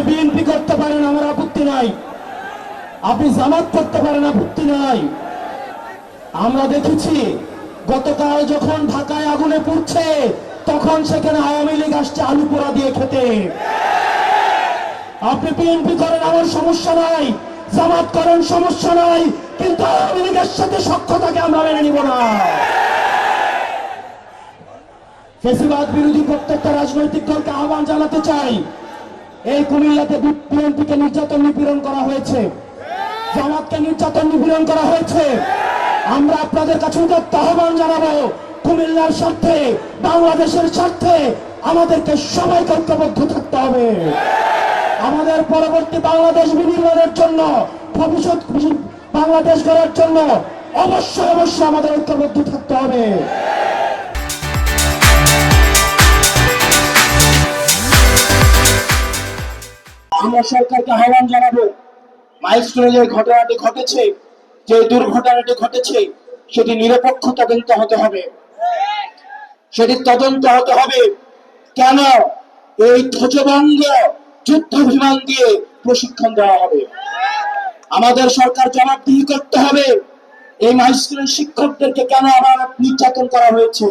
BNP করতে পারেন, আমার আপত্তি নাই। আপনি জামাত করতে পারেন, আপত্তি নাই। আমরা দেখেছি গতকাল যখন ঢাকায় আগুনে পুড়ছে তখন সেখানে আওয়ামী লীগ আসছে আলু পোড়া দিয়ে খেতে। আপনি বিএনপি করেন, আমার সমস্যা নাই, জামাত করেন, সমস্যা নাই, কিন্তু আওয়ামী লীগের সাথে সখ্যতাকে আমরা মেনে নিব না। ফ্যাসিবাদ বিরোধী প্রত্যেকটা রাজনৈতিক দলকে আহ্বান জানাতে চাই, এই কুমিল্লাতে বিএনপিকে নির্যাতন নিপীড়ন করা হয়েছে, জামাতকে নির্যাতন নিপীড়ন করা হয়েছে। আমরা আপনাদের কাছে আহ্বান জানাবো, কুমিল্লার স্বার্থে, বাংলাদেশের স্বার্থে আমাদেরকে সবাইকে ঐক্যবদ্ধ থাকতে হবে। আমাদের পরবর্তী বাংলাদেশ বিনির্মাণের জন্য, ভবিষ্যৎ বাংলাদেশ গড়ার জন্য অবশ্যই অবশ্যই আমাদের ঐক্যবদ্ধ থাকতে হবে। আমরা সরকারকে আহ্বান জানাবো, মাইলস্টোনে যে ঘটনাটি ঘটেছে, যে দুর্ঘটনাটি ঘটেছে, সেটি নিরপেক্ষ তদন্ত হতে হবে। সেটি তদন্ত হতে হবে কেন এই ধ্বজভঙ্গ যুদ্ধ বিমান দিয়ে প্রশিক্ষণ দেওয়া হবে। আমাদের সরকার জবাবদিহি করতে হবে, এই মাইলস্টোনের শিক্ষকদেরকে কেন আবার নির্যাতন করা হয়েছে।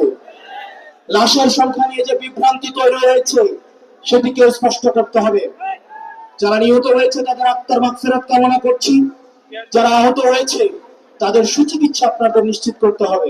লাশের সংখ্যা নিয়ে যে বিভ্রান্তি তৈরি হয়েছে সেটিকে স্পষ্ট করতে হবে। যারা নিহত হয়েছে তাদের আত্মার মাগফিরাত কামনা করছি, যারা আহত হয়েছে তাদের সুচিকিৎসা আপনাদের নিশ্চিত করতে হবে।